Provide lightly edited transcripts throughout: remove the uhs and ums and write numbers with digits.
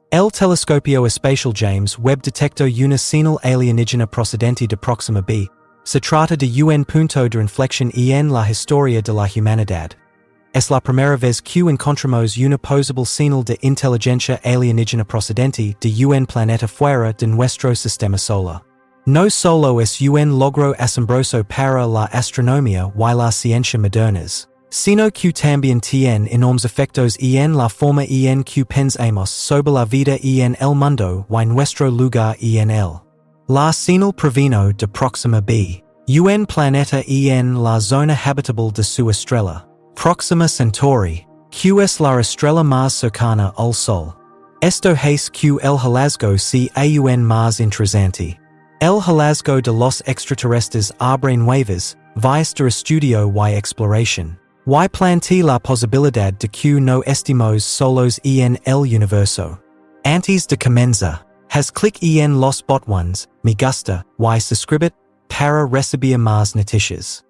El telescopio espacial James Webb detectó una señal alienígena procedente de Proxima B. Se trata de un punto de inflexión en la historia de la humanidad. Es la primera vez que encontramos una posible señal de inteligencia alienígena procedente de un planeta fuera de nuestro sistema solar. No solo es un logro asombroso para la astronomía y la ciencia modernas, sino que también tiene enormes efectos en la forma en que pensamos sobre la vida en el mundo y nuestro lugar en él. La señal provino de Proxima B, un planeta en la zona habitable de su estrella, Proxima Centauri, que es la estrella más cercana al Sol. Esto hace que el hallazgo sea aún más interesante. El hallazgo de los extraterrestres abre nuevas vías de estudio y exploración, y plantea la posibilidad de que no estemos solos en el universo. Antes de comenzar, haz clic en los botones me gusta y suscribir para recibir más noticias.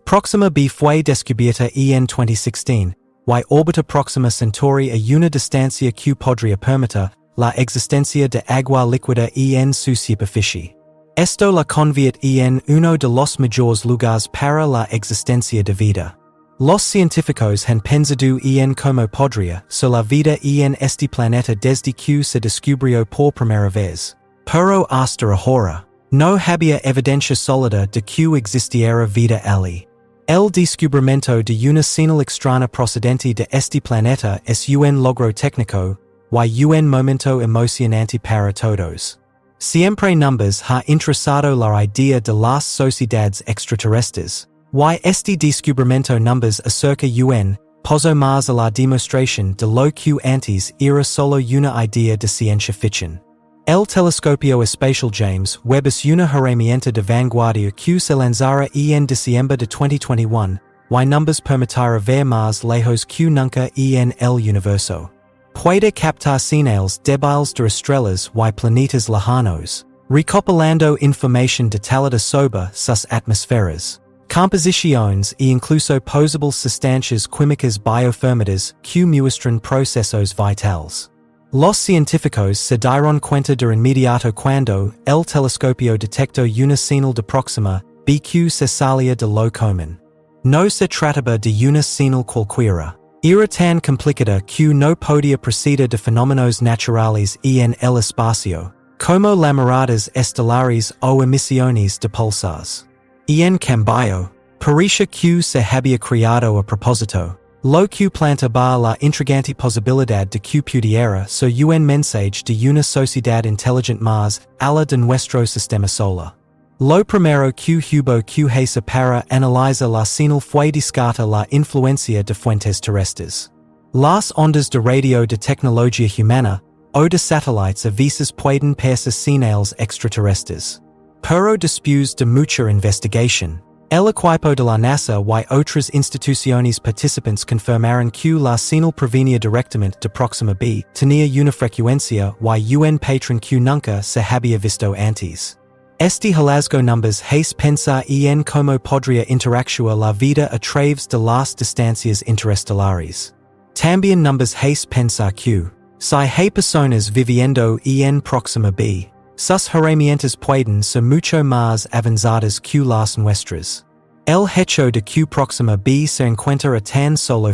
Proxima B fue descubierta en 2016, y orbita Proxima Centauri a una distancia que podría permitir la existencia de agua líquida en su superficie. Esto la convierte en uno de los mejores lugares para la existencia de vida. Los científicos han pensado en cómo podría ser la vida en este planeta desde que se descubrió por primera vez. Pero hasta ahora, no había evidencia sólida de que existiera vida allí. El descubrimiento de una señal extraña procedente de este planeta es un logro técnico y un momento emocionante para todos. Siempre nos ha interesado la idea de las sociedades extraterrestres, y este descubrimiento nos acerca un poco más a la demostración de lo que antes era solo una idea de ciencia ficción. El telescopio espacial James Webb es una herramienta de vanguardia que se lanzará en diciembre de 2021, y nos permitirá ver más lejos que nunca en el universo. Puede captar señales débiles de estrellas y planetas lejanos, recopilando información detallada sobre sus atmósferas, composiciones e incluso posibles sustancias químicas bioformadas que muestran procesos vitales. Los científicos se dieron cuenta de inmediato cuando el telescopio detectó una señal de Proxima B que se salía de lo común. No se trataba de una señal cualquiera. Era tan complicada que no podía proceder de fenómenos naturales en el espacio, como lamaradas estelares o emisiones de pulsares. En cambio, parecía que se había creado a propósito, lo que planteaba la intrigante posibilidad de que pudiera ser un mensaje de una sociedad inteligente más allá de nuestro sistema solar. Lo primero que hubo que hacer para analizar la señal fue descartar la influencia de fuentes terrestres. Las ondas de radio de tecnología humana o de satélites a veces pueden parecer señales extraterrestres. Pero después de mucha investigación, el equipo de la NASA y otras instituciones participantes confirmaron que la señal provenía directamente de Proxima B, tenía una frecuencia y un patrón que nunca se había visto antes. Este hallazgo nos hace pensar en cómo podría interactuar la vida a través de las distancias interestelares. También nos hace pensar que, si hay personas viviendo en Proxima B, sus herramientas pueden ser mucho más avanzadas que las nuestras. El hecho de que Proxima B se encuentra a tan solo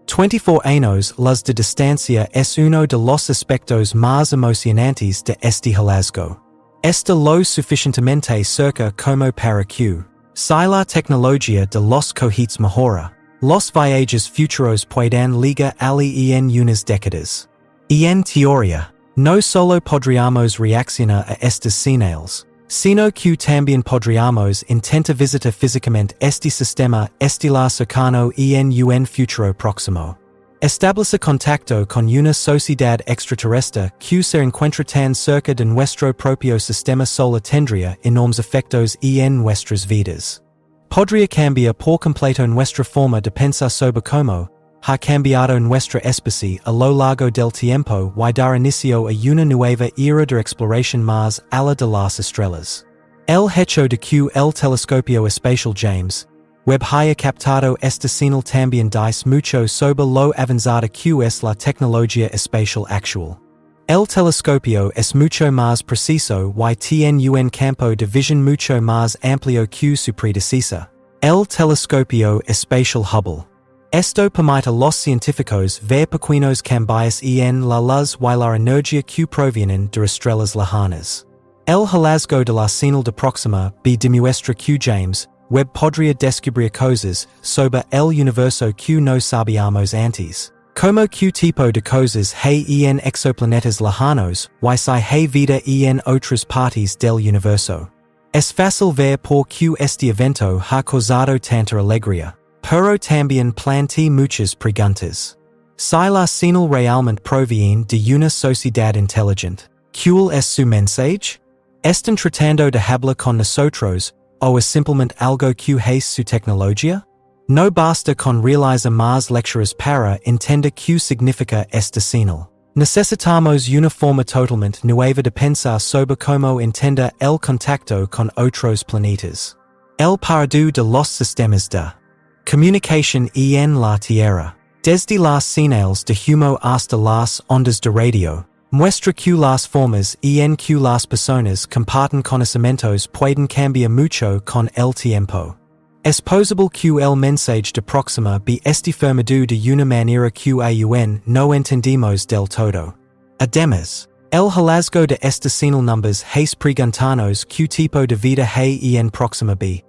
24 años luz de distancia es uno de los aspectos más emocionantes de este hallazgo. Está lo suficientemente cerca como para que, si la tecnología de los cohetes mejora, los viajes futuros puedan llegar allí en unas décadas. En teoría, no solo podríamos reaccionar a estas señales, sino que también podríamos intentar visitar físicamente este sistema estelar cercano en un futuro próximo. Establecer contacto con una sociedad extraterrestre que se encuentra tan cerca de nuestro propio sistema solar tendría enormes efectos en nuestras vidas. Podría cambiar por completo nuestra forma de pensar sobre cómo ha cambiado nuestra especie a lo largo del tiempo y dar inicio a una nueva era de exploración más allá de las estrellas. El hecho de que el telescopio espacial James Webb haya captado esta señal también dice mucho sobre lo avanzada que es la tecnología espacial actual. El telescopio es mucho más preciso y tiene un campo de visión mucho más amplio que su predecesor. El telescopio espacial Hubble. Esto permite a los científicos ver pequeños cambios en la luz y la energía que provienen de estrellas lejanas. El hallazgo de la señal de Proxima B demuestra que James Webb podría descubrir cosas sobre el universo que no sabíamos antes. Como que tipo de cosas hay en exoplanetas lejanos y si hay vida en otras partes del universo. Es fácil ver por qué este evento ha causado tanta alegría, pero también plantea muchas preguntas. Si la señal realmente proviene de una sociedad inteligente, ¿cuál es su mensaje? ¿Están tratando de hablar con nosotros, o es simplemente algo que es su tecnología? No basta con realizar más lecturas para entender qué significa esta señal. Necesitamos una forma totalmente nueva de pensar sobre cómo entender el contacto con otros planetas. El paradigma de los sistemas de comunicación en la Tierra. Desde las señales de humo hasta las ondas de radio, muestra que las formas en que las personas comparten conocimientos pueden cambiar mucho con el tiempo. Es posible que el mensaje de Proxima B esté formado de una manera que aún no entendemos del todo. Además, el hallazgo de esta señal numbers hace preguntarnos qué tipo de vida hay en Proxima B.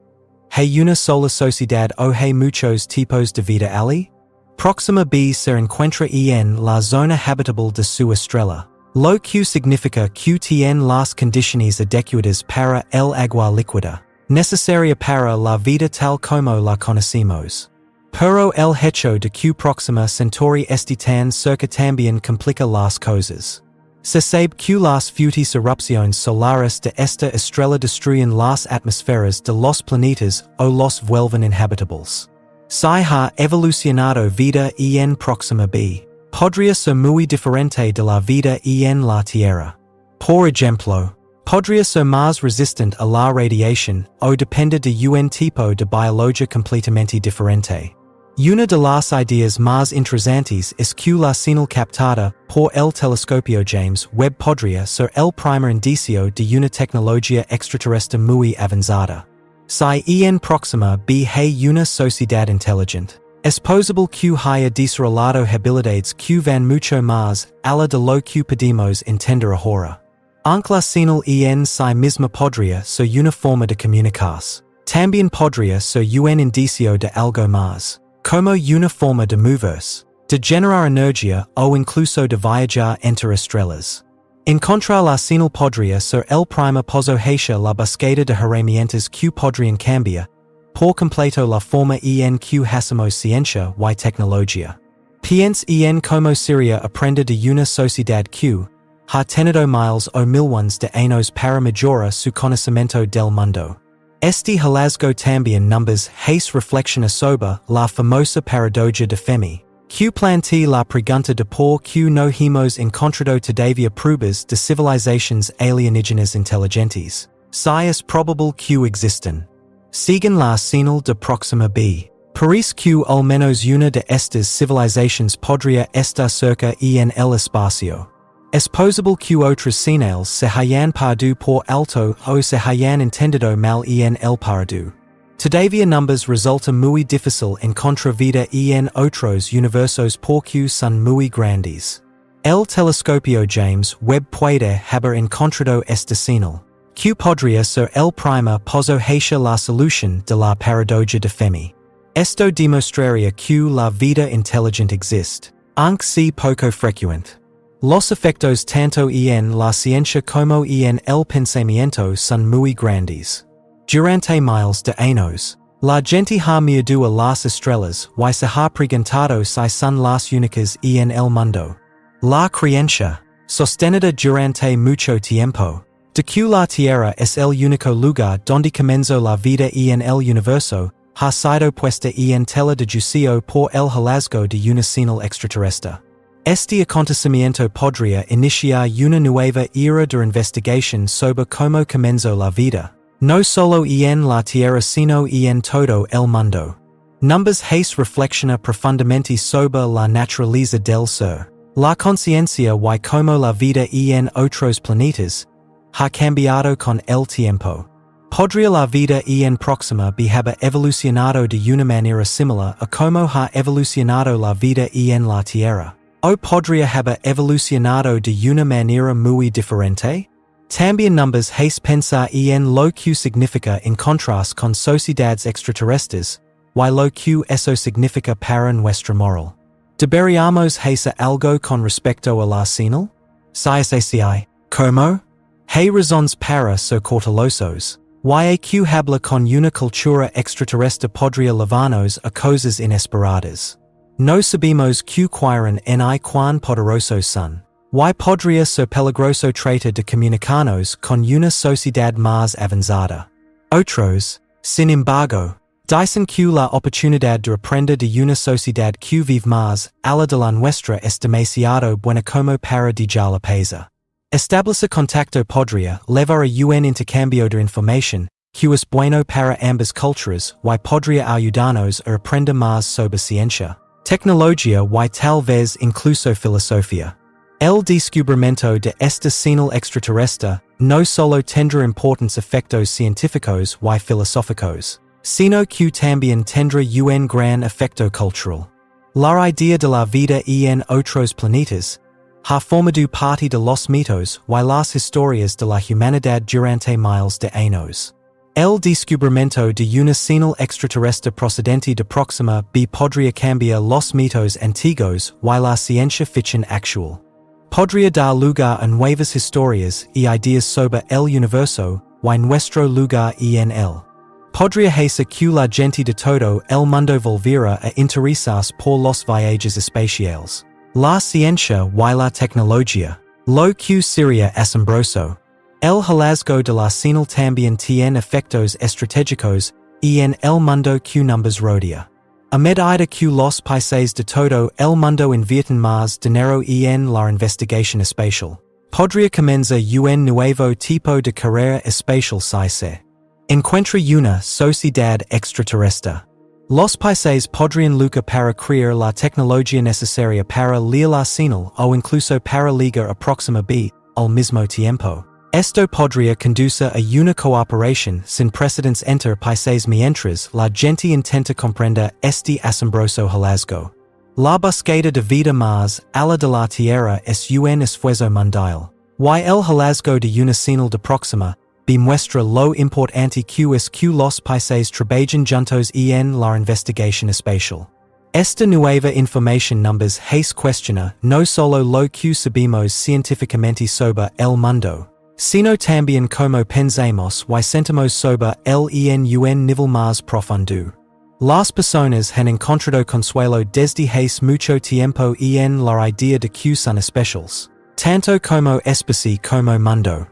¿Hay una sola sociedad o hay muchos tipos de vida allí? Proxima B se encuentra en la zona habitable de su estrella, lo que significa que tiene las condiciones adecuadas para el agua líquida, necesaria para la vida tal como la conocemos. Pero el hecho de que Proxima Centauri esté tan cerca también complica las cosas. Se sabe que las fuertes erupciones solares de esta estrella destruyen las atmósferas de los planetas o los vuelven inhabitables. Si ha evolucionado vida en Proxima B, podría ser muy diferente de la vida en la Tierra. Por ejemplo, podría ser más resistente a la radiación o depender de un tipo de biología completamente diferente. Una de las ideas más interesantes es que la señal captada por el telescopio James Webb podría ser el primer indicio de una tecnología extraterrestre muy avanzada. Si en Proxima B hay una sociedad inteligente, es posible que haya desarrollado habilidades que van mucho más allá de lo que podemos entender ahora. Aunque la señal en sí misma podría ser una forma de comunicarse, también podría ser un indicio de algo más, como una forma de moverse, de generar energía o incluso de viajar entre estrellas. Encontrar la señal podría ser el primer paso hacia la búsqueda de herramientas que podrían cambiar por completo la forma en que hacemos ciencia y tecnología. Piensa en cómo sería aprender de una sociedad que ha tenido miles o millones de años para mejorar su conocimiento del mundo. Este hallazgo también numbers hace reflexión sobre la famosa paradoja de Fermi, que plantea la pregunta de por qué no hemos encontrado todavía pruebas de civilizaciones alienígenas inteligentes. Si es probable que existen. Siguen la señal de Proxima B. Parece que al menos una de estas civilizaciones podría estar cerca en el espacio. Es posible que otras señales se hayan perdido por alto o se hayan entendido mal en el perdido. Todavía numbers resulta muy difícil encontrar vida en otros universos porque son muy grandes. El telescopio James Webb puede haber encontrado esta señal, que podría ser el primer paso hacia la solución de la paradoja de Fermi. Esto demostraría que la vida inteligente existe, aunque sea poco frecuente. Los efectos tanto en la ciencia como en el pensamiento son muy grandes. Durante miles de años, la gente ha mirado a las estrellas y se ha preguntado si son las únicas en el mundo. La creencia, sostenida durante mucho tiempo, de que la Tierra es el único lugar donde comenzó la vida en el universo, ha sido puesta en tela de juicio por el hallazgo de una señal extraterrestre. Este acontecimiento podría iniciar una nueva era de investigación sobre cómo comenzó la vida, no solo en la Tierra sino en todo el mundo. Numbers hace reflexiona profundamente sobre la naturaleza del ser. La conciencia y como la vida en otros planetas ha cambiado con el tiempo. Podría la vida en Proxima B haber evolucionado de una manera similar a como ha evolucionado la vida en la Tierra. ¿O podría haber evolucionado de una manera muy diferente? También numbers hace pensar en lo que significa en contraste con sociedades extraterrestres, y lo que eso significa para nuestra moral. ¿Deberíamos hacer algo con respecto a la señal? Si, ¿cómo? Hay razones para ser cautelosos. Y habla con una cultura extraterrestre podría llevarnos a cosas inesperadas. No sabemos quién ni cuán poderosos son. Y podría ser peligroso tratar de comunicarnos con una sociedad más avanzada. Otros, sin embargo, dicen que la oportunidad de aprender de una sociedad que vive más allá de la nuestra es demasiado buena como para dejarla pasar. Establecer contacto podría llevar a un intercambio de información que es bueno para ambas culturas y podría ayudarnos a aprender más sobre ciencia, tecnología y tal vez incluso filosofía. El descubrimiento de esta señal extraterrestre no solo tendrá importantes efectos científicos y filosóficos, sino que también tendrá un gran efecto cultural. La idea de la vida en otros planetas ha formado parte de los mitos y las historias de la humanidad durante miles de años. El descubrimiento de una señal extraterrestre procedente de Proxima B podría cambiar los mitos antiguos y la ciencia ficción actual. Podría dar lugar a nuevas historias y ideas sobre el universo y nuestro lugar en él. Podría hacer que la gente de todo el mundo volviera a interesarse por los viajes espaciales, la ciencia y la tecnología, lo que sería asombroso. El hallazgo de la señal también tiene efectos estratégicos en el mundo que nos rodea. A medida que los países de todo el mundo invierten más dinero en la investigación espacial, podría comenzar un nuevo tipo de carrera espacial si se encuentra una sociedad extraterrestre. Los países podrían luchar para crear la tecnología necesaria para leer la señal o incluso para ligar a Proxima B al mismo tiempo. Esto podría conducir a una cooperación sin precedentes entre países mientras la gente intenta comprender este asombroso hallazgo. La búsqueda de vida más allá de la Tierra es un esfuerzo mundial. Y el hallazgo de una señal de Proxima B muestra lo importante que es que los países trabajen juntos en la investigación espacial. Esta nueva información nos hace cuestionar no solo lo que sabemos científicamente sobre el mundo, sino también cómo pensamos y sentimos sobre él en un nivel más profundo. Las personas han encontrado consuelo desde hace mucho tiempo en la idea de que son especiales, tanto como especie como mundo.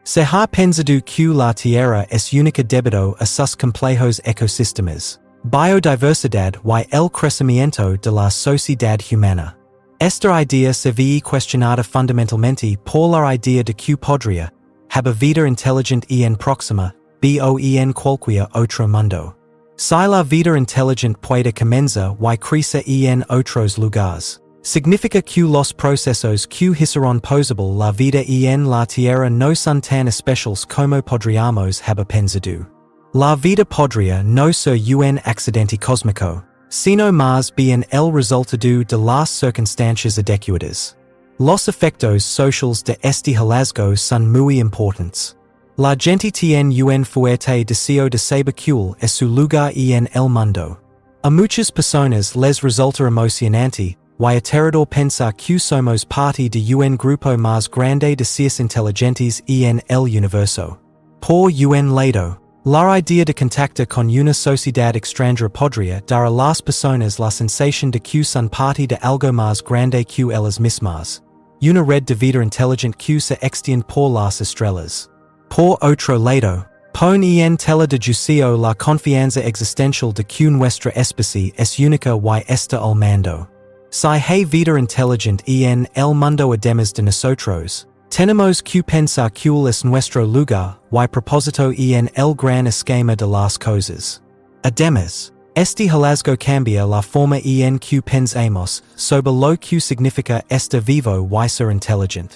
Se ha pensado que la Tierra es única debido a sus complejos ecosistemas, biodiversidad y el crecimiento de la sociedad humana. Esta idea se ve cuestionada fundamentalmente por la idea de que podría haber vida inteligente en Proxima B o en cualquier otro mundo. Si la vida inteligente puede comenzar y crecer en otros lugares, significa que los procesos que hicieron posible la vida en la Tierra no son tan especiales como podríamos haber pensado. La vida podría no ser un accidente cósmico, sino más bien el resultado de las circunstancias adecuadas. Los efectos sociales de este hallazgo son muy importantes. La gente tiene un fuerte deseo de saber cuál es su lugar en el mundo. A muchas personas les resulta emocionante y aterrador pensar que somos parte de un grupo más grande de seres inteligentes en el universo. Por un lado, la idea de contactar con una sociedad extranjera podría dar a las personas la sensación de que son parte de algo más grande que ellas mismas. Una red de vida inteligente que se extiende por las estrellas. Por otro lado, pone en tela de juicio la confianza existencial de que nuestra especie es única y está al mando. Si hay vida inteligente en el mundo además de nosotros, tenemos que pensar cuál es nuestro lugar y propósito en el gran esquema de las cosas. Además, Este hallazgo cambia la forma en que pensamos sobre lo que significa este vivo y ser inteligente.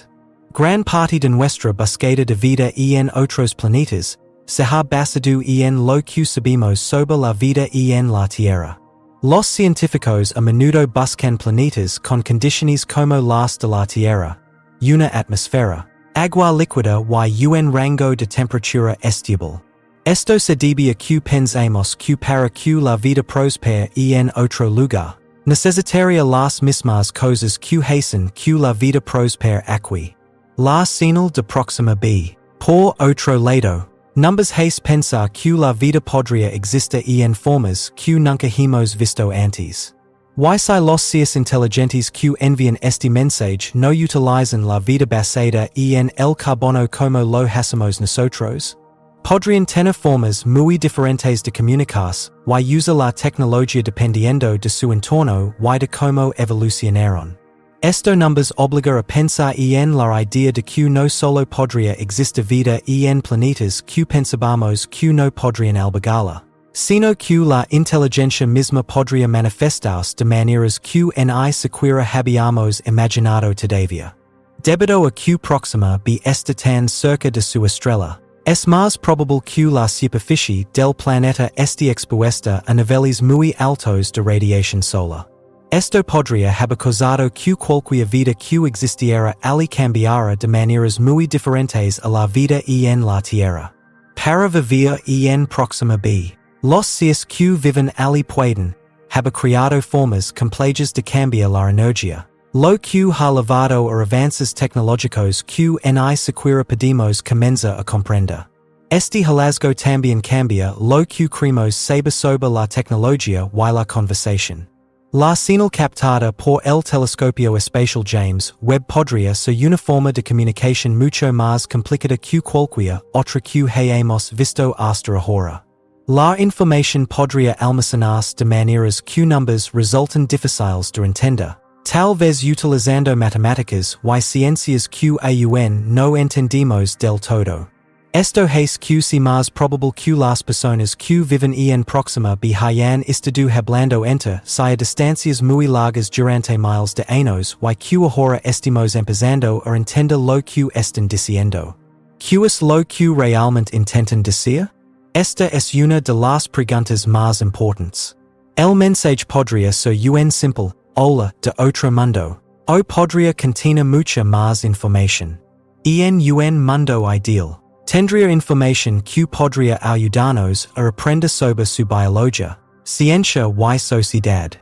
Gran parte de nuestra búsqueda de vida en otros planetas se ha basado en lo que sabemos sobre la vida en la Tierra. Los científicos a menudo buscan planetas con condiciones como las de la Tierra, una atmósfera, agua líquida y un rango de temperatura estable. Esto se debe a que pensamos que para que la vida prospere en otro lugar, necesitaría las mismas cosas que hacen que la vida prospere aquí. La señal de Proxima B. Por otro lado, numbers hace pensar que la vida podría existir en formas que nunca hemos visto antes. Y si los seres inteligentes que envían este mensaje no utilizan la vida basada en el carbono como lo hacemos nosotros? Podrían tener formas muy diferentes de comunicarse y usar la tecnología dependiendo de su entorno y de cómo evolucionaron. Esto nos obliga a pensar en la idea de que no solo podría existir vida en planetas que pensábamos que no podrían albergarla, sino que la inteligencia misma podría manifestarse de maneras que ni siquiera habíamos imaginado todavía. Debido a que Proxima B está tan cerca de su estrella, es más probable que la superficie del planeta esté expuesta a niveles muy altos de radiación solar. Esto podría haber causado que cualquier vida que existiera allí cambiara de maneras muy diferentes a la vida en la Tierra. Para vivir en Proxima B, los seres que viven allí pueden haber creado formas complejas de cambiar la energía, lo que ha llevado a avances tecnológicos que ni siquiera podemos comenzar a comprender. Este hallazgo también cambia lo que creemos saber sobre la tecnología y la conversación. La señal captada por el telescopio espacial James Webb podría ser una forma de comunicación mucho más complicada que cualquier otra que hayamos visto hasta ahora. La información podría almacenarse de maneras que numbers resultan difíciles de entender, tal vez utilizando matemáticas y ciencias que aún no entendemos del todo. Esto hace que sea más probable que las personas que viven en Proxima B hayan estado hablando entre sí a distancias muy largas durante miles de años y que ahora estamos empezando a entender lo que están diciendo. ¿Qué es lo que realmente intentan decir? Esta es una de las preguntas más importantes. El mensaje podría ser un simple hola de otro mundo, o podría contener mucha más información. En un mundo ideal, tendría información que podría ayudarnos a aprender sobre su biología, ciencia y sociedad.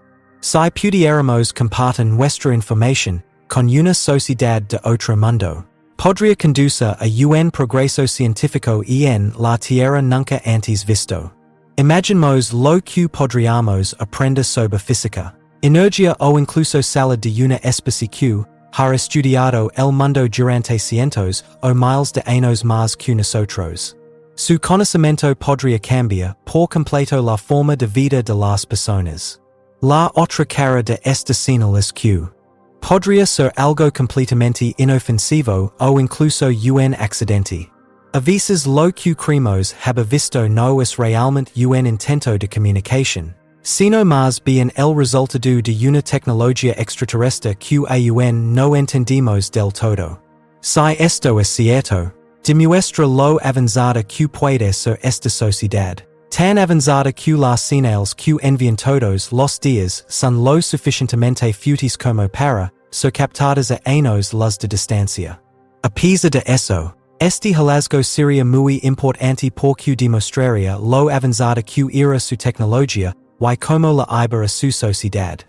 Si pudiéramos compartir nuestra información con una sociedad de otro mundo, podría conducir a un progreso científico en la Tierra nunca antes visto. Imaginemos lo que podríamos aprender sobre física, energía o incluso salud de una especie que ha estudiado el mundo durante cientos o miles de años más que nosotros. Su conocimiento podría cambiar por completo la forma de vida de las personas. La otra cara de esta señal es que podría ser algo completamente inofensivo o incluso un accidente. A veces lo que creemos haber visto no es realmente un intento de comunicación, sino más bien el resultado de una tecnología extraterrestre que aún no entendemos del todo. Si esto es cierto, demuestra lo avanzada que puede ser esta sociedad, tan avanzada que las señales que envían todos los días son lo suficientemente fuertes como para ser captadas a años luz de distancia. A pesar de eso, este hallazgo sería muy importante porque demostraría lo avanzada que era su tecnología y cómo la iba a su sociedad.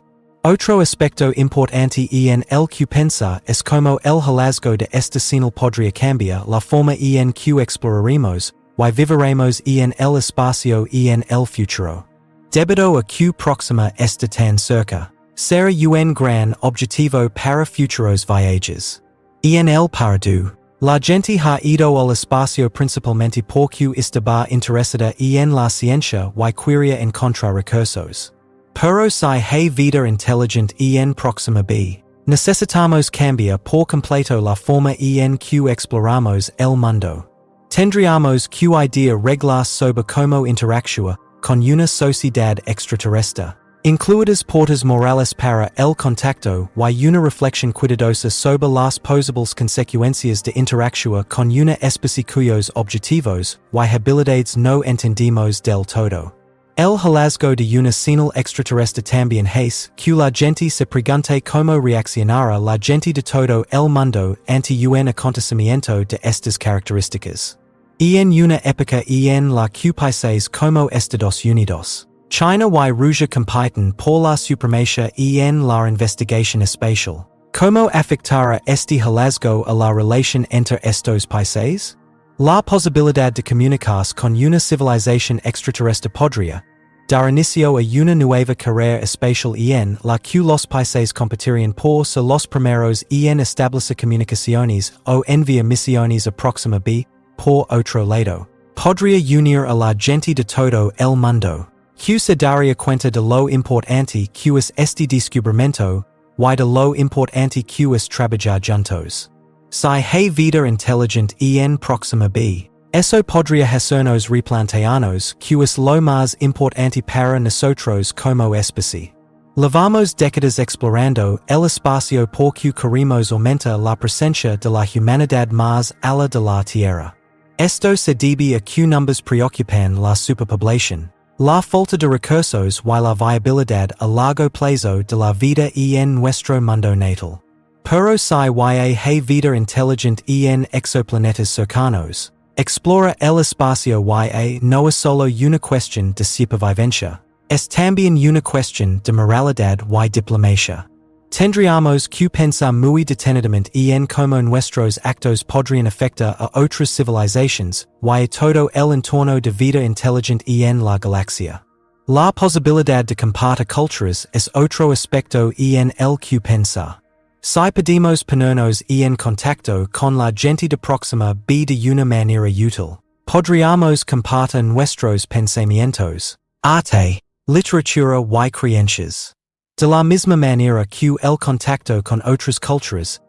Otro aspecto importante en el que pensar es cómo el hallazgo de esta señal podría cambiar la forma en que exploraremos y viviremos en el espacio en el futuro. Debido a que Proxima está tan cerca, será un gran objetivo para futuros viajes. En el pasado, la gente ha ido al espacio principalmente porque estaba interesada en la ciencia y quería encontrar recursos. Pero si hay vida inteligente en Proxima B, necesitamos cambiar por completo la forma en que exploramos el mundo. Tendríamos que idear reglas sobre cómo interactúa con una sociedad extraterrestre. Incluidas portas morales para el contacto y una reflexión cuidadosa sobre las posibles consecuencias de interactuar con una especie cuyos objetivos y habilidades no entendemos del todo. El hallazgo de una señal extraterrestre también hace que la gente se pregunte cómo reaccionará la gente de todo el mundo ante un acontecimiento de estas características. En una época en la que países como Estados Unidos, China y Rusia compiten por la supremacía en la investigación espacial. ¿Cómo afectará este hallazgo a la relación entre estos países? La posibilidad de comunicarse con una civilización extraterrestre podría dar inicio a una nueva carrera espacial en la que los países competirían por ser los primeros en establecer comunicaciones o enviar misiones a Proxima B. Por otro lado, podría unir a la gente de todo el mundo, que se daría cuenta de lo importante que es este descubrimiento y de lo importante que es trabajar juntos. Si hay vida inteligente en Proxima B, eso podría hacernos replantearnos que es lo más importante para nosotros como especie. Llevamos décadas explorando el espacio porque queremos aumentar la presencia de la humanidad más allá de la Tierra. Esto se debe a que numbers preocupan la superpoblación, la falta de recursos y la viabilidad a largo plazo de la vida en nuestro mundo natal. Pero si hay vida inteligente en exoplanetas cercanos, explora el espacio y no es solo una cuestión de supervivencia, es también una cuestión de moralidad y diplomacia. Tendríamos que pensar muy detenidamente en cómo nuestros actos podrían afectar a otras civilizaciones y a todo el entorno de vida inteligente en la galaxia. La posibilidad de compartir culturas es otro aspecto en el que pensar. Si podemos ponernos en contacto con la gente de Proxima B de una manera útil, podríamos compartir nuestros pensamientos, arte, literatura y creencias. De la misma manera que el contacto con otras culturas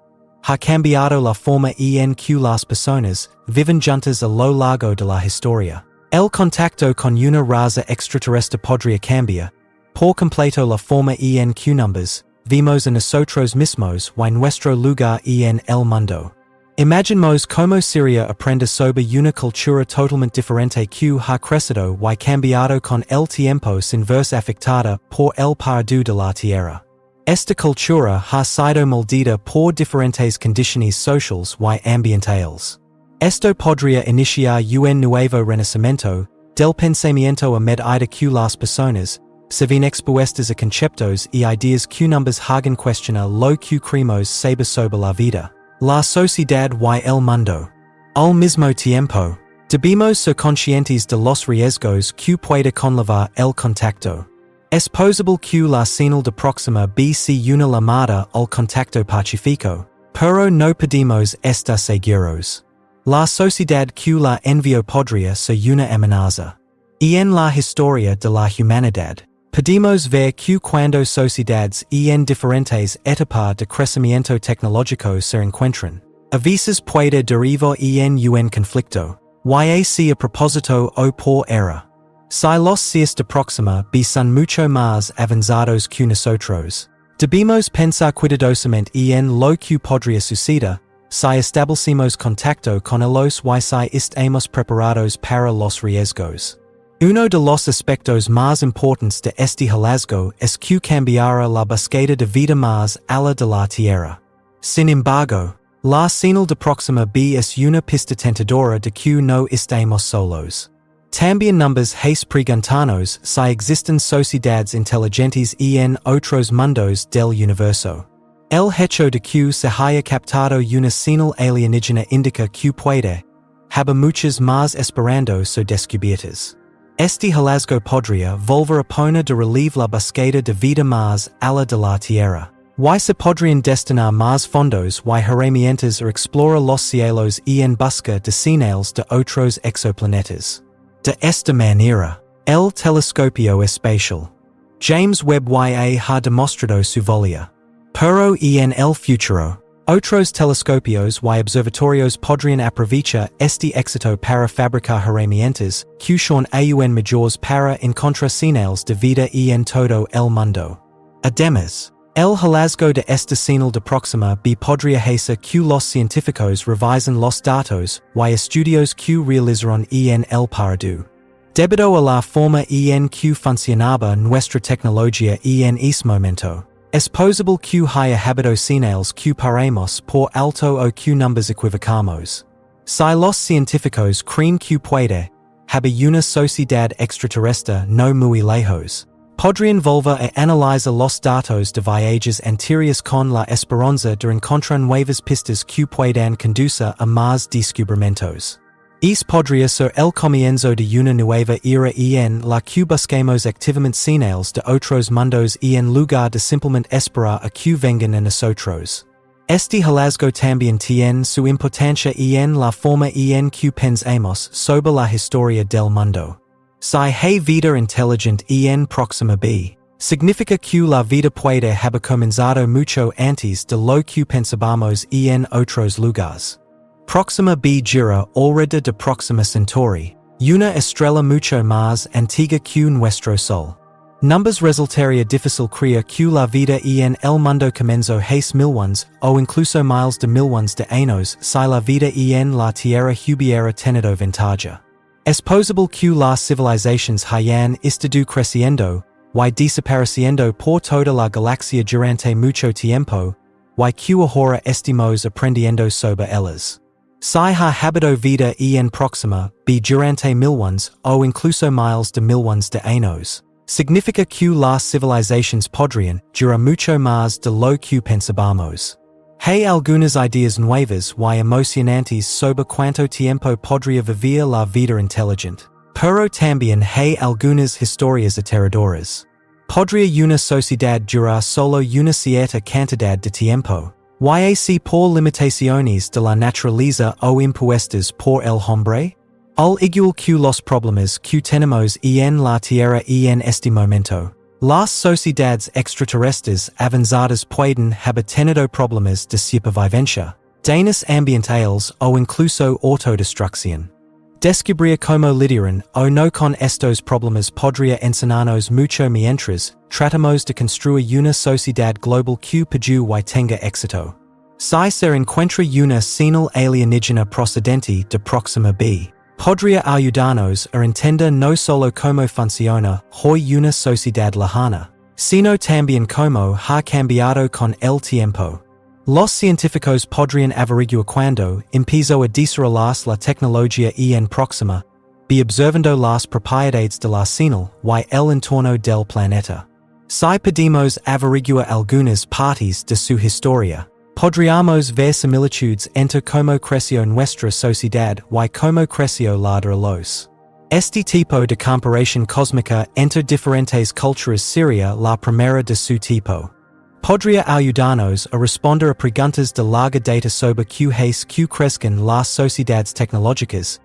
ha cambiado la forma en que las personas viven juntas a lo largo de la historia, el contacto con una raza extraterrestre podría cambiar por completo la forma en que numbers vimos a nosotros mismos y nuestro lugar en el mundo. Imaginemos cómo sería aprender sobre una cultura totalmente diferente que ha crecido y cambiado con el tiempo sin verse afectada por el paradú de la Tierra. Esta cultura ha sido moldada por diferentes condiciones sociales y ambientales. Esto podría iniciar un nuevo renacimiento del pensamiento a medida que las personas se ven expuestas a conceptos y ideas que numbers hagan cuestionar lo que creemos saber sobre la vida, la sociedad y el mundo. Al mismo tiempo, debemos ser conscientes de los riesgos que puede conllevar el contacto. Es posible que la señal de Proxima B sea una llamada al contacto pacífico, pero no podemos estar seguros. La sociedad que la envió podría ser una amenaza. Y en la historia de la humanidad, podemos ver que cuando sociedades en diferentes etapas de crecimiento tecnológico se encuentran, a veces puede derivar en un conflicto, ya sea a propósito o por error. Si los seres de Proxima B son mucho más avanzados que nosotros, debemos pensar cuidadosamente en lo que podría suceder si establecemos contacto con ellos y si estamos preparados para los riesgos. Uno de los aspectos más importantes de este hallazgo es que cambiará la búsqueda de vida más allá de la Tierra. Sin embargo, la señal de Proxima B es una pista tentadora de que no estamos solos. También numbers hace preguntarnos si existen sociedades inteligentes en otros mundos del universo. El hecho de que se haya captado una señal alienígena indica que puede haber muchas más esperando ser descubiertas. Este hallazgo podría volver a poner de relieve la búsqueda de vida más allá de la Tierra. Y se podrían destinar más fondos y herramientas a explorar los cielos en busca de señales de otros exoplanetas. De esta manera, el telescopio espacial James Webb ha demostrado su valía. Pero en el futuro, Otros telescopios y observatorios podrían aprovechar este éxito para fabricar herramientas que son aún mayores para encontrar señales de vida en todo el mundo. Además, el hallazgo de esta señal de Proxima B podría hacer que los científicos revisen los datos y estudios que realizaron en el pasado. Debido a la forma en que funcionaba nuestra tecnología en ese momento, es posible que haya habido señales que paremos por alto o que numbers equivocamos. Si los científicos creen que puede haber una sociedad extraterrestre no muy lejos, podrían volver a analizar los datos de viajes anteriores con la esperanza de encontrar nuevas pistas que puedan conducir a más descubrimientos. Es podría ser el comienzo de una nueva era en la que busquemos activamente señales de otros mundos en lugar de simplemente esperar a que vengan a nosotros. Este hallazgo también tiene su importancia en la forma en que pensamos sobre la historia del mundo. Si hay vida inteligente en Proxima B, significa que la vida puede haber comenzado mucho antes de lo que pensábamos en otros lugares. Proxima B gira alrededor de Proxima Centauri, una estrella mucho más antigua que nuestro Sol. Numbers resultaría difícil creer que la vida en el mundo comenzó hace millones o incluso miles de millones de años si la vida en la Tierra hubiera tenido ventaja. Es posible que las civilizaciones hayan estado creciendo y desapareciendo por toda la galaxia durante mucho tiempo, y que ahora estemos aprendiendo sobre ellas. Si ha habido vida en Proxima B durante millones o incluso miles de millones de años, significa que las civilizaciones podrían durar mucho más de lo que pensábamos. Hay algunas ideas nuevas y emocionantes sobre cuánto tiempo podría vivir la vida inteligente, pero también hay algunas historias aterradoras. Podría una sociedad durar solo una cierta cantidad de tiempo, y por limitaciones de la naturaleza o impuestas por el hombre? Al igual que los problemas que tenemos en la Tierra en este momento, las sociedades extraterrestres avanzadas pueden haber tenido problemas de supervivencia, daños ambientales o incluso autodestrucción. Descubrir cómo lidiar o no con estos problemas podría enseñarnos mucho mientras tratamos de construir una sociedad global que pueda y tenga éxito. Si se encuentra una señal alienígena procedente de Proxima B, podría ayudarnos a entender no solo cómo funciona hoy una sociedad lejana, sino también cómo ha cambiado con el tiempo. Los científicos podrían averiguar cuándo empezó a desarrollarse la tecnología en Proxima B observando las propiedades de la señal y el entorno del planeta. Si podemos averiguar algunas partes de su historia, podríamos ver similitudes entre cómo creció nuestra sociedad y cómo creció la de los. Este tipo de comparación cósmica entre diferentes culturas sería la primera de su tipo. Podría ayudarnos a responder a preguntas de larga data sobre qué hace que crezcan las sociedades tecnológicas,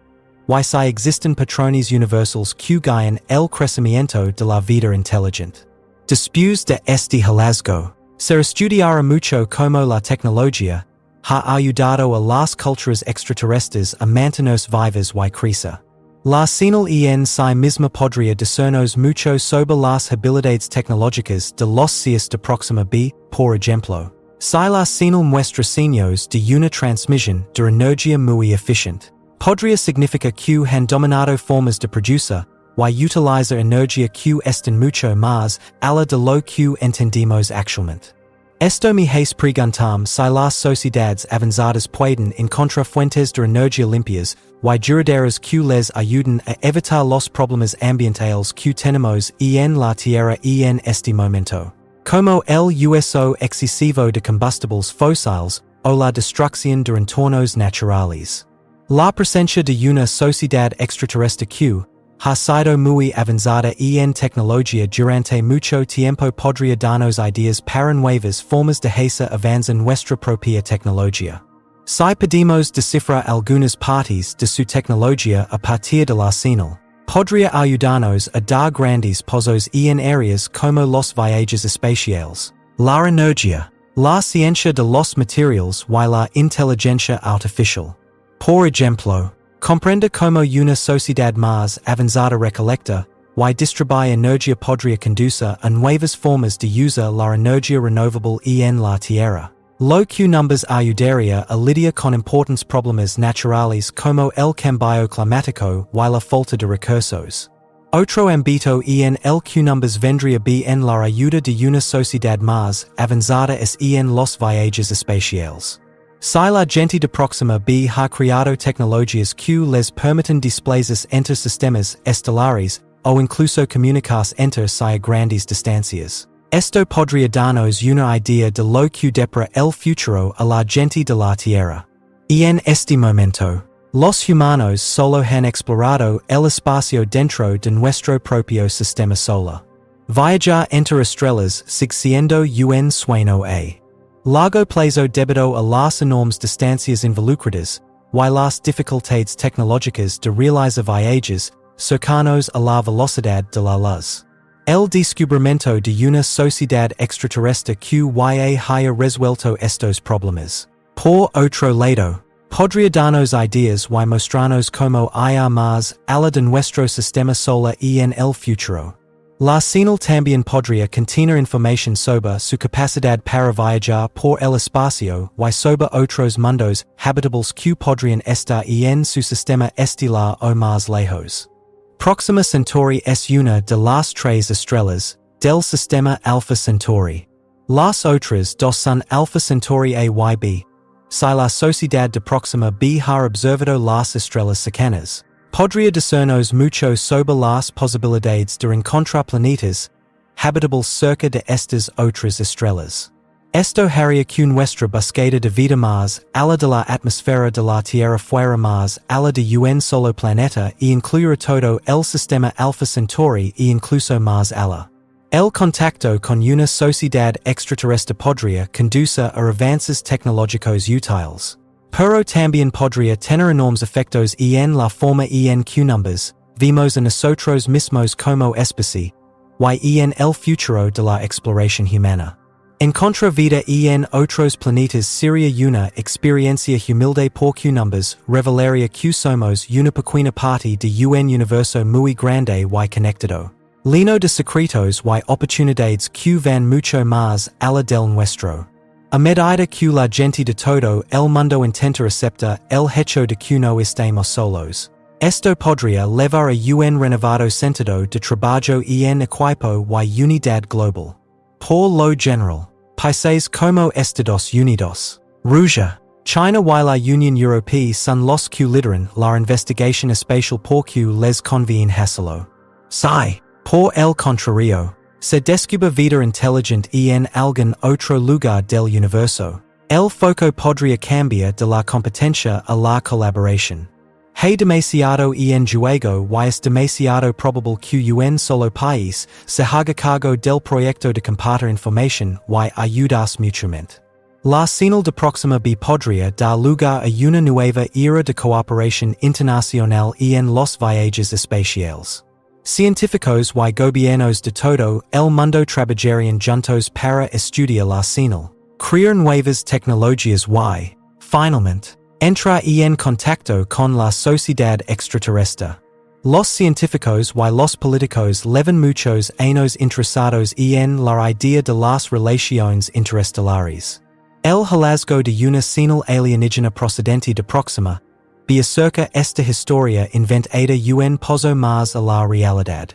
y si existen patrones universales que guían el crecimiento de la vida inteligente. Después de este hallazgo, se estudiará mucho cómo la tecnología ha ayudado a las culturas extraterrestres a mantenerse vivas y crecer. La señal en sí misma podría decirnos mucho sobre las habilidades tecnológicas de los seres de Proxima B, por ejemplo. Si la señal muestra signos de una transmisión de energía muy eficiente, podría significar que han dominado formas de producir y utilizar energía que están mucho más allá de lo que entendemos actualmente. Esto me hace preguntarme si las sociedades avanzadas pueden encontrar fuentes de energía limpias y duraderas que les ayuden a evitar los problemas ambientales que tenemos en la Tierra en este momento, como el uso excesivo de combustibles fósiles o la destrucción de entornos naturales. La presencia de una sociedad extraterrestre que ha sido muy avanzada en tecnología durante mucho tiempo podría darnos ideas para nuevas formas de hacer avanzar nuestra propia tecnología. Si podemos descifrar algunas partes de su tecnología a partir de la señal, podría ayudarnos a dar grandes pasos en áreas como los viajes espaciales, la energía, La ciencia de los materiales y la inteligencia artificial. Por ejemplo, comprende como una sociedad más avanzada recolecta y distribuye energía podría conducir a nuevas formas de usar la energía renovable en la tierra. Lo que numbers ayudaría a lidiar con importantes problemas naturales como el cambio climático y la falta de recursos. Otro ámbito en el que numbers vendría bien la ayuda de una sociedad más avanzada es en los viajes espaciales. Si la gente de Proxima B ha creado tecnologías que les permiten desplazarse entre sistemas estelares o incluso comunicarse entre sí a grandes distancias. Esto podría darnos una idea de lo que depara el futuro a la gente de la Tierra. Y en este momento, los humanos solo han explorado el espacio dentro de nuestro propio sistema solar. Viajar entre estrellas sigue siendo un sueño a largo plazo debido a las enormes distancias involucradas y las dificultades tecnológicas de realizar viajes cercanos a la velocidad de la luz. El descubrimiento de una sociedad extraterrestre que haya resuelto estos problemas. Por otro lado, podría darnos ideas y mostrarnos cómo hay más allá de nuestro sistema solar en el futuro. La señal también podría contener información sobre su capacidad para viajar por el espacio y sobre otros mundos habitables que podrían estar en su sistema estelar o más lejos. Proxima Centauri es una de las tres estrellas del sistema Alpha Centauri. Las otras dos son Alpha Centauri A y B. Si la sociedad de Proxima B ha observado las estrellas cercanas, podría decirnos mucho sobre las posibilidades de encontrar planetas habitables cerca de estas otras estrellas. Esto haría que nuestra búsqueda de vida más allá de la atmósfera de la Tierra fuera más allá de un solo planeta y incluyera todo el sistema Alpha Centauri e incluso más allá. El contacto con una sociedad extraterrestre podría conducir a avances tecnológicos útiles. Pero también podría tener enormes efectos en la forma en que numbers vimos a nosotros mismos como especie y en el futuro de la exploración humana. Encontrar vida en otros planetas sería una experiencia humilde porque numbers revelaría que somos una pequeña parte de un universo muy grande y conectado, lleno de secretos y oportunidades que van mucho más allá del nuestro. A medida que la gente de todo el mundo intenta aceptar el hecho de que no estamos solos, esto podría llevar a un renovado sentido de trabajo en equipo y unidad global. Por lo general, países como Estados Unidos, Rusia, China y la Unión Europea son los que lideran la investigación espacial porque les conviene hacerlo. Si, por el contrario, se descubre vida inteligente en algún otro lugar del universo, el foco podría cambiar de la competencia a la colaboración. Hay demasiado en juego y es demasiado probable que un solo país se haga cargo del proyecto de compartir información y ayudarse mutuamente. La señal de Proxima B podría dar lugar a una nueva era de cooperación internacional en los viajes espaciales. Científicos y gobiernos de todo el mundo trabajarían juntos para estudiar la señal, crear nuevas tecnologías y, finalmente, entrar en contacto con la sociedad extraterrestre. Los científicos y los políticos llevan muchos años interesados en la idea de las relaciones interestelares. El hallazgo de una señal alienígena procedente de Proxima B acerca esta historia inventada un pozo más a la realidad.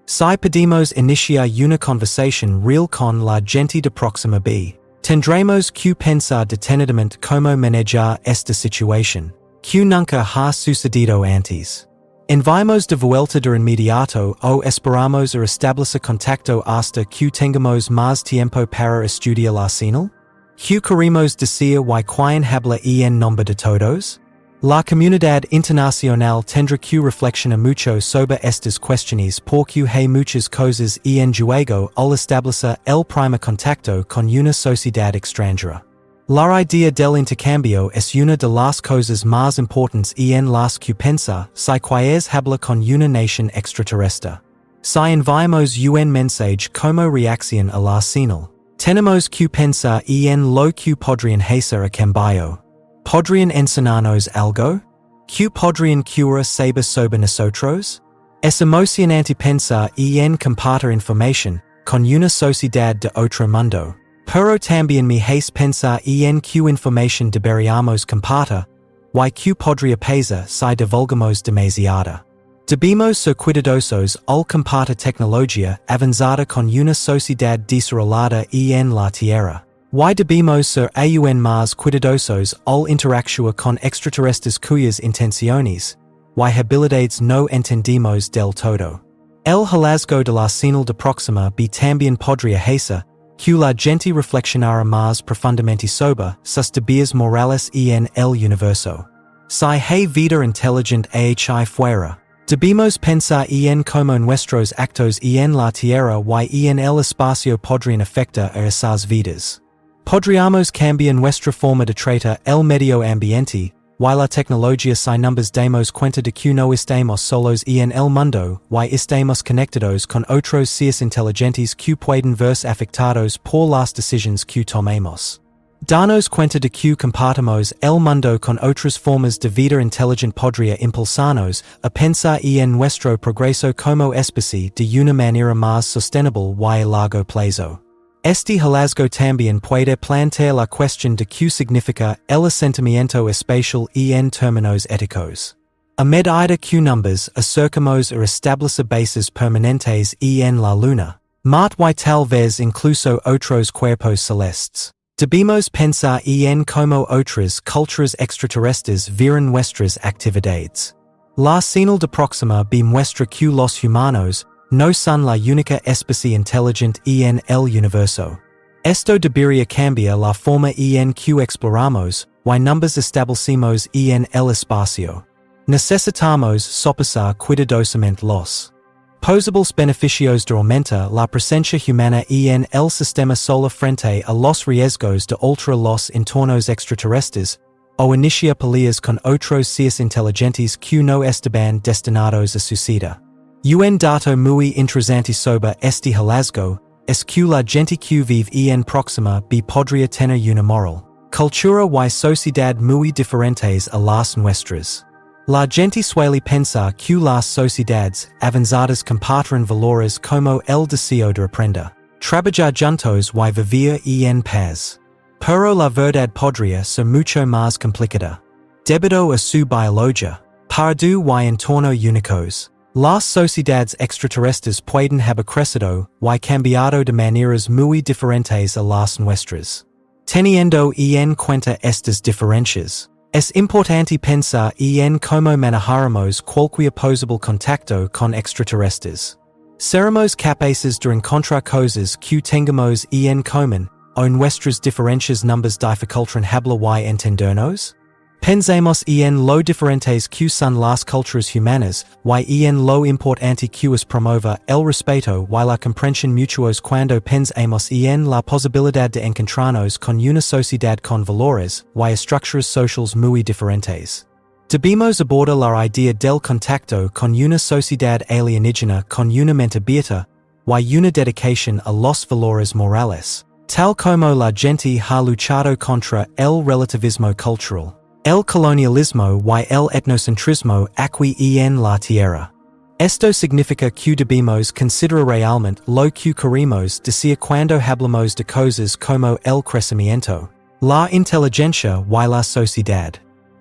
Si podemos iniciar una conversación real con la gente de Proxima B, tendremos que pensar detenidamente cómo manejar esta situación, que nunca ha sucedido antes. Enviamos de vuelta de inmediato o esperamos a establecer contacto hasta que tengamos más tiempo para estudiar la señal? ¿Qué queremos decir y quién habla en nombre de todos? La comunidad internacional tendrá que reflexionar mucho sobre estas cuestiones porque hay muchas cosas en juego al establecer el primer contacto con una sociedad extranjera. La idea del intercambio es una de las cosas más importantes en las que pensa si quieres hablar con una nación extraterrestre. Si enviamos un mensaje como reacción a la señal, Tenemos que pensar en lo que podrían hacer a cambio. ¿Podrían enseñarnos algo? ¿Que podrían curar sobre nosotros? Es emocionante pensar en compartir información con una sociedad de otro mundo. Pero también me hace pensar en que información deberíamos compartir, y que podría pasar si divulgamos demasiada. Debemos ser cuidadosos al compartir tecnología avanzada con una sociedad desarrollada en la Tierra. Y debemos ser aún más cuidadosos al interactuar con extraterrestres cuyas intenciones y habilidades no entendemos del todo. El hallazgo de la señal de Proxima B también podría hacer que la gente reflexionara más profundamente sobre sus deberes morales en el universo. Si hay vida inteligente ahí fuera, debemos pensar en cómo nuestros actos en la Tierra y en el espacio podrían afectar a esas vidas. Podríamos cambiar nuestra forma de tratar el medio ambiente, y la tecnología si nos damos cuenta de que no estamos solos en el mundo, y estamos conectados con otros seres inteligentes que pueden verse afectados por las decisiones que tomemos. Darnos cuenta de que compartimos el mundo con otras formas de vida inteligente podría impulsarnos a pensar en nuestro progreso como especie de una manera más sostenible y a largo plazo. Este hallazgo también puede plantear la cuestión de qué significa el asentamiento espacial en términos éticos. A medida que nos acercamos a establecer bases permanentes en la Luna, Marte y tal vez incluso otros cuerpos celestes, debemos pensar en cómo otras culturas extraterrestres verán nuestras actividades. La señal de Proxima B muestra que los humanos no son la única especie inteligente en el universo. Esto debería cambiar la forma en que exploramos y nos establecemos en el espacio. Necesitamos sopesar cuidadosamente los posibles beneficios de aumentar la presencia humana en el sistema solar frente a los riesgos de alterar los entornos extraterrestres o iniciar peleas con otros seres inteligentes que no estaban destinados a suceder. Un dato muy interesante sobre este hallazgo es que la gente que vive en Proxima B podría tener una moral, cultura y sociedad muy diferentes a las nuestras. La gente suele pensar que las sociedades avanzadas comparten valores como el deseo de aprender, trabajar juntos y vivir en paz. Pero la verdad podría ser mucho más complicada. Debido a su biología, pardu y entorno únicos, las sociedades extraterrestres pueden haber crecido y cambiado de maneras muy diferentes a las nuestras. Teniendo en cuenta estas diferencias, es importante pensar en cómo manejaremos cualquier posible contacto con extraterrestres. ¿Seremos capaces de encontrar cosas que tengamos en común, o nuestras diferencias nos dificultan hablar y entendernos? Pensemos en lo diferentes que son las culturas humanas y en lo importante que es promover el respeto y la comprensión mutuos cuando pensamos en la posibilidad de encontrarnos con una sociedad con valores y estructuras sociales muy diferentes. Debemos abordar la idea del contacto con una sociedad alienígena con una mente abierta y una dedicación a los valores morales, tal como la gente ha luchado contra el relativismo cultural, el colonialismo y el etnocentrismo aquí en la Tierra. Esto significa que debemos considerar realmente lo que queremos decir cuando hablamos de cosas como el crecimiento, la inteligencia y la sociedad.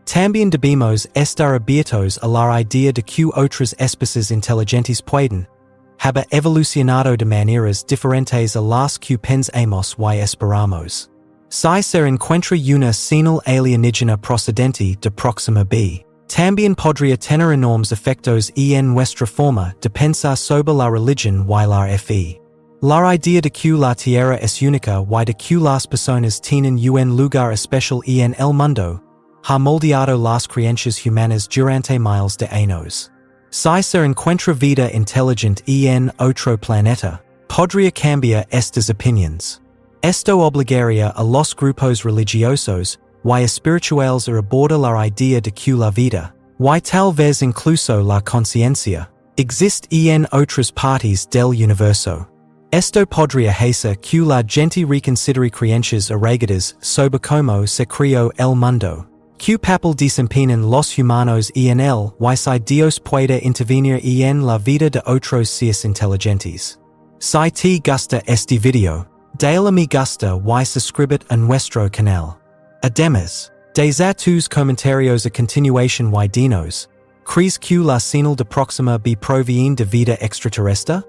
También debemos estar abiertos a la idea de que otras especies inteligentes pueden haber evolucionado de maneras diferentes a las que pensamos y esperamos. Si se encuentra una señal alienígena procedente de Proxima B, también podría tener enormes efectos en nuestra forma de pensar sobre la religión y la fe. La idea de que la Tierra es única y de que las personas tienen un lugar especial en el mundo ha moldeado las creencias humanas durante miles de años. Si se encuentra vida inteligente en otro planeta, podría cambiar estas opiniones. Esto obligaría a los grupos religiosos y espirituales a abordar la idea de que la vida, y tal vez incluso la conciencia, existe en otras partes del universo. Esto podría hacer que la gente reconsidere creencias arraigadas sobre como se creó el mundo. Que papel desempeñan los humanos en el y si Dios puede intervenir en la vida de otros seres inteligentes. Si te gusta este video, dale a me gusta y suscríbete a nuestro canal. Además, deja tus comentarios a continuación y dinos, ¿crees que la señal de Proxima B proviene de vida extraterrestre?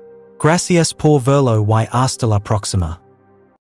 Gracias por verlo y hasta la próxima.